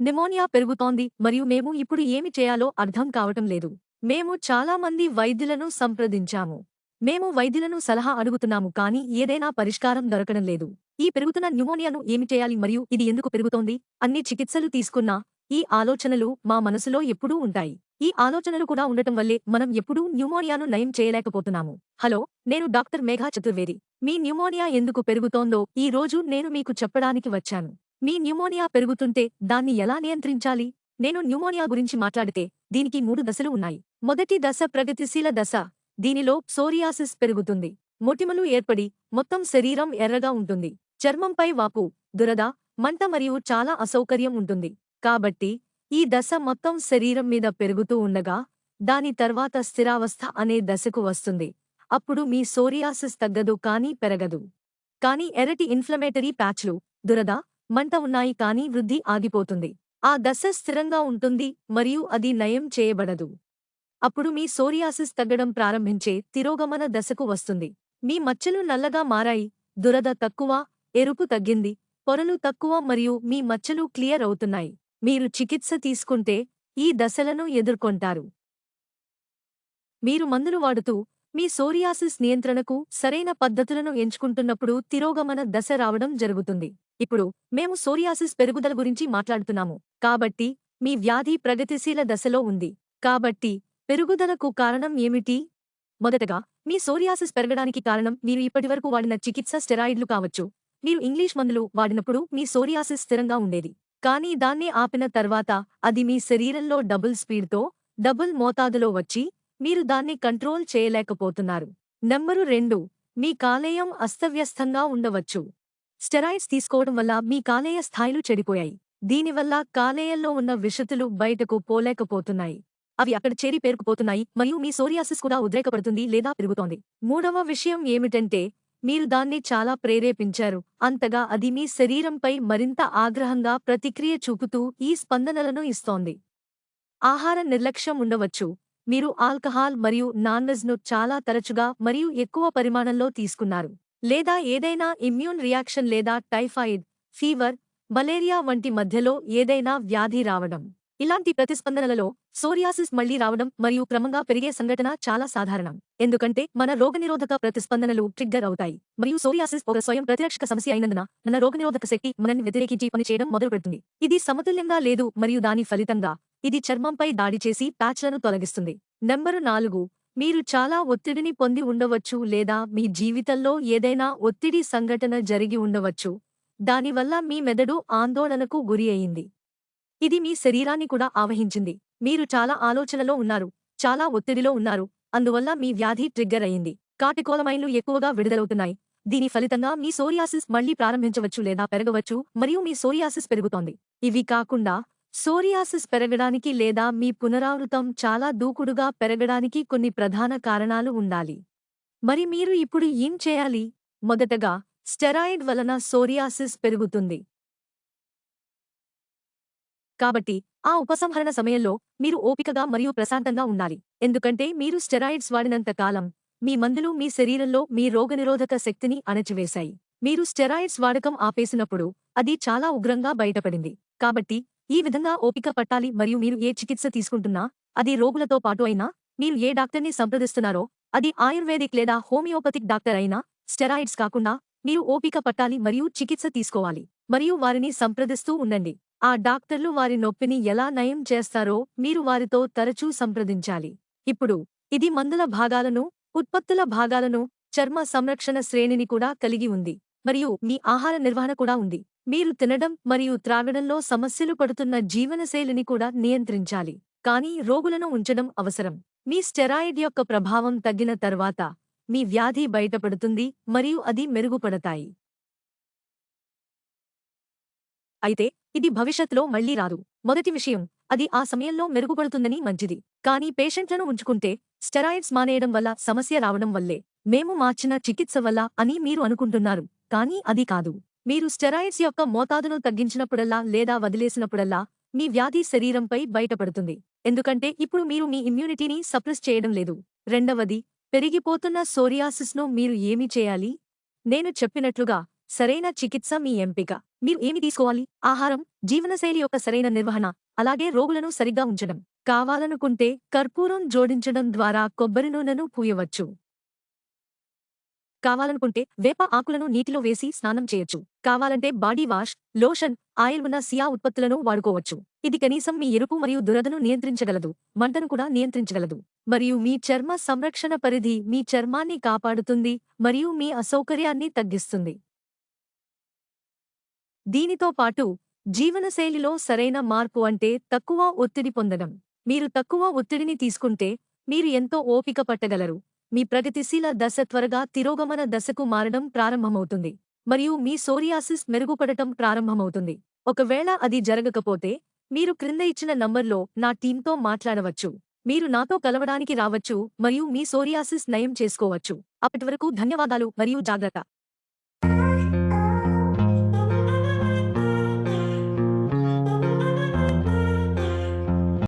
Pneumonia పెరుగుతోంది మరియు మేము ఇప్పుడు ఏమి చేయాలో అర్థం కావటం లేదు. మేము చాలా మంది వైద్యులను సంప్రదించాము. మేము వైద్యులను సలహా అడుగుతున్నాము కానీ ఏదైనా పరిష్కారం దొరకడం లేదు. ఈ పెరుగుతున్న న్యూమోనియాను ఏమి చేయాలి మరియు ఇది ఎందుకు పెరుగుతోంది? అన్ని చికిత్సలు తీసుకున్నా ఈ ఆలోచనలు మా మనసులో ఎప్పుడూ ఉంటాయి. ఈ ఆలోచనలు కూడా ఉండటం వల్లే మనం ఎప్పుడూ న్యూమోనియాను నయం చేయలేకపోతున్నాము. హలో, నేను డాక్టర్ మేఘా చతుర్వేది. మీ న్యూమోనియా ఎందుకు పెరుగుతోందో ఈ రోజు నేను మీకు చెప్పడానికి వచ్చాను. మీ న్యూమోనియా పెరుగుతుంటే దాన్ని ఎలా నియంత్రించాలి? నేను న్యూమోనియా గురించి మాట్లాడితే దీనికి 3 దశలు ఉన్నాయి. మొదటి దశ ప్రగతిశీల దశ. దీనిలో సోరియాసిస్ పెరుగుతుంది. మొటిమలు ఏర్పడి మొత్తం శరీరం ఎర్రగా ఉంటుంది. చర్మంపై వాపు, దురద, మంట మరియు చాలా అసౌకర్యం ఉంటుంది. కాబట్టి ఈ దశ మొత్తం శరీరం మీద పెరుగుతూ ఉండగా దాని తర్వాత స్థిరావస్థ అనే దశకు వస్తుంది. అప్పుడు మీ సోరియాసిస్ తగ్గదు కానీ పెరగదు. కానీ ఎర్రటి ఇన్ఫ్లమేటరీ ప్యాచ్లు, దురద, మంట ఉన్నాయి కానీ వృద్ధి ఆగిపోతుంది. ఆ దశ స్థిరంగా ఉంటుంది మరియు అది నయం చేయబడదు. అప్పుడు మీ సోరియాసిస్ తగ్గడం ప్రారంభించే తిరోగమన దశకు వస్తుంది. మీ మచ్చలు నల్లగా మారాయి, దురద తక్కువ, ఎరుపు తగ్గింది, పొరలు తక్కువ మరియు మీ మచ్చలు క్లియర్ అవుతున్నాయి. మీరు చికిత్స తీసుకుంటే ఈ దశలను ఎదుర్కొంటారు. మీరు మందులు వాడుతూ మీ సోరియాసిస్ నియంత్రణకు సరైన పద్ధతులను ఎంచుకుంటున్నప్పుడు తిరోగమన దశ రావడం జరుగుతుంది. ఇప్పుడు మేము సోరియాసిస్ పెరుగుదల గురించి మాట్లాడుతున్నాము. కాబట్టి మీ వ్యాధి ప్రగతిశీల దశలో ఉంది. కాబట్టి పెరుగుదలకు కారణం ఏమిటి? మొదటగా, మీ సోరియాసిస్ పెరగడానికి కారణం మీరు ఇప్పటివరకు వాడిన చికిత్స స్టెరాయిడ్లు కావచ్చు. మీరు ఇంగ్లీష్ మందులు వాడినప్పుడు మీ సోరియాసిస్ స్థిరంగా ఉండేది. కానీ దాన్ని ఆపిన తర్వాత అది మీ శరీరంలో డబుల్ స్పీడ్తో, డబుల్ మోతాదులో వచ్చి మీరు దాన్ని కంట్రోల్ చేయలేకపోతున్నారు. నంబరు 2, మీ కాలేయం అస్తవ్యస్తంగా ఉండవచ్చు. స్టెరాయిడ్స్ తీసుకోవడం వల్ల మీ కాలేయ స్థాయిలు చెడిపోయాయి. దీనివల్ల కాలేయంలో ఉన్న విషతులు బయటకు పోలేకపోతున్నాయి. అవి అక్కడ చేరి పేరుకుపోతున్నాయి మరియు మీ సోరియాసిస్ కూడా ఉద్రేకపడుతుంది లేదా పెరుగుతోంది. మూడవ విషయం ఏమిటంటే మీరు దాన్ని చాలా ప్రేరేపించారు. అంతగా అది మీ శరీరంపై మరింత ఆగ్రహంగా ప్రతిక్రియ చూపుతూ ఈ స్పందనలను ఇస్తోంది. ఆహార నిర్లక్ష్యం ఉండవచ్చు. మీరు ఆల్కహాల్ మరియు నాన్వెజ్ను చాలా తరచుగా మరియు ఎక్కువ పరిమాణంలో తీసుకున్నారు. లేదా ఏదైనా ఇమ్యూన్ రియాక్షన్ లేదా టైఫాయిడ్, ఫీవర్, మలేరియా వంటి మధ్యలో ఏదైనా వ్యాధి రావడం. ఇలాంటి ప్రతిస్పందనలలో సోరియాసిస్ మళ్లీ రావడం మరియు క్రమంగా పెరిగే సంఘటన చాలా సాధారణం. ఎందుకంటే మన రోగనిరోధక ప్రతిస్పందనలు ట్రిగ్గర్ అవుతాయి మరియు సోరియాసిస్ ఒక స్వయం ప్రతిరక్షక సమస్య అయినందున మన రోగనిరోధక శక్తి మనల్ని వ్యతిరేకించి పనిచేయడం మొదలుపెడుతుంది. ఇది సమతుల్యంగా లేదు మరియు దాని ఫలితంగా ఇది చర్మంపై దాడి చేసి ప్యాచ్లను తొలగిస్తుంది. నంబరు 4, మీరు చాలా ఒత్తిడిని పొంది ఉండవచ్చు లేదా మీ జీవితంలో ఏదైనా ఒత్తిడి సంఘటన జరిగి ఉండవచ్చు. దానివల్ల మీ మెదడు ఆందోళనకు గురి అయింది. ఇది మీ శరీరాన్ని కూడా ఆవహించింది. మీరు చాలా ఆలోచనలో ఉన్నారు, చాలా ఒత్తిడిలో ఉన్నారు, అందువల్ల మీ వ్యాధి ట్రిగ్గర్ అయింది. కార్టికోలమైన్లు ఎక్కువగా విడుదలవుతున్నాయి. దీని ఫలితంగా మీ సోరియాసిస్ మళ్లీ ప్రారంభించవచ్చు లేదా పెరగవచ్చు మరియు మీ సోరియాసిస్ పెరుగుతోంది. ఇవి కాకుండా సోరియాసిస్ పెరగడానికి లేదా మీ పునరావృతం చాలా దూకుడుగా పెరగడానికి కొన్ని ప్రధాన కారణాలు ఉండాలి. మరి మీరు ఇప్పుడు ఏం చేయాలి? మొదటగా, స్టెరాయిడ్ వలన సోరియాసిస్ పెరుగుతుంది. కాబట్టి ఆ ఉపసంహరణ సమయంలో మీరు ఓపికగా మరియు ప్రశాంతంగా ఉండాలి. ఎందుకంటే మీరు స్టెరాయిడ్స్ వాడినంత కాలం మీ మందులు మీ శరీరంలో మీ రోగనిరోధక శక్తిని అణచివేశాయి. మీరు స్టెరాయిడ్స్ వాడకం ఆపేసినప్పుడు అది చాలా ఉగ్రంగా బయటపడింది. కాబట్టి ఈ విధంగా ఓపిక పట్టాలి మరియు మీరు ఏ చికిత్స తీసుకుంటున్నా, అది రోగులతో పాటు అయినా, మీరు ఏ డాక్టర్ని సంప్రదిస్తున్నారో, అది ఆయుర్వేదిక్ లేదా హోమియోపతిక్ డాక్టర్ అయినా, స్టెరాయిడ్స్ కాకుండా మీరు ఓపిక పట్టాలి మరియు చికిత్స తీసుకోవాలి. మరియు వారిని సంప్రదిస్తూ ఉండండి. ఆ డాక్టర్లు వారి నొప్పిని ఎలా నయం చేస్తారో మీరు వారితో తరచూ సంప్రదించాలి. ఇప్పుడు ఇది మందుల భాగాలను, ఉత్పత్తుల భాగాలను, చర్మ సంరక్షణ శ్రేణిని కూడా కలిగి ఉంది. మరియు మీ ఆహార నిర్వహణ కూడా ఉంది. మీరు తినడం మరియు త్రాగడంలో సమస్యలు పడుతున్న జీవనశైలిని కూడా నియంత్రించాలి. కానీ రోగులను ఉంచడం అవసరం. మీ స్టెరాయిడ్ యొక్క ప్రభావం తగ్గిన తర్వాత మీ వ్యాధి బయటపడుతుంది మరియు అది మెరుగుపడతాయి. అయితే ఇది భవిష్యత్తులో మళ్లీ రాదు. మొదటి విషయం, అది ఆ సమయంలో మెరుగుపడుతుందని మంచిది. కానీ పేషెంట్లను ఉంచుకుంటే స్టెరాయిడ్స్ మానేయడం వల్ల సమస్య రావడం వల్లే, మేము మార్చిన చికిత్స వల్ల అని మీరు అనుకుంటున్నారు. కానీ అది కాదు. మీరు స్టెరాయిడ్స్ యొక్క మోతాదును తగ్గించినప్పుడల్లా లేదా వదిలేసినప్పుడల్లా మీ వ్యాధి శరీరంపై బయటపడుతుంది. ఎందుకంటే ఇప్పుడు మీరు మీ ఇమ్యూనిటీని సప్రెస్ చేయడం లేదు. రెండవది, పెరిగిపోతున్న సోరియాసిస్ను మీరు ఏమి చేయాలి? నేను చెప్పినట్లుగా సరైన చికిత్స మీ ఎంపిక. మీరు ఏమి తీసుకోవాలి? ఆహారం, జీవనశైలి యొక్క సరైన నిర్వహణ, అలాగే రోగులను సరిగ్గా ఉంచడం. కావాలనుకుంటే కర్పూరం జోడించడం ద్వారా కొబ్బరి నూనెను పూయవచ్చు. కావాలనుకుంటే వేప ఆకులను నీటిలో వేసి స్నానం చేయొచ్చు. కావాలంటే బాడీ వాష్, లోషన్, ఆయిల్ ఉన్న సియా ఉత్పత్తులను వాడుకోవచ్చు. ఇది కనీసం మీ ఎరుపు మరియు దురదను నియంత్రించగలదు, మంటను కూడా నియంత్రించగలదు. మరియు మీ చర్మ సంరక్షణ పరిధి మీ చర్మాన్ని కాపాడుతుంది మరియు మీ అసౌకర్యాన్ని తగ్గిస్తుంది. దీనితో పాటు జీవనశైలిలో సరైన మార్పు అంటే తక్కువ ఒత్తిడి పొందడం. మీరు తక్కువ ఒత్తిడిని తీసుకుంటే మీరు ఎంతో ఓపిక పట్టగలరు. మీ ప్రగతిశీల దశ త్వరగా తిరోగమన దశకు మారడం ప్రారంభమవుతుంది. మరియు మీ సోరియాసిస్ మెరుగుపడటం ప్రారంభమవుతుంది. ఒకవేళ అది జరగకపోతే మీరు క్రింద ఇచ్చిన నంబర్లో నా టీంతో మాట్లాడవచ్చు. మీరు నాతో కలవడానికి రావచ్చు మరియు మీ సోరియాసిస్ నయం చేసుకోవచ్చు. అప్పటి వరకు ధన్యవాదాలు మరియు జాగ్రత్త.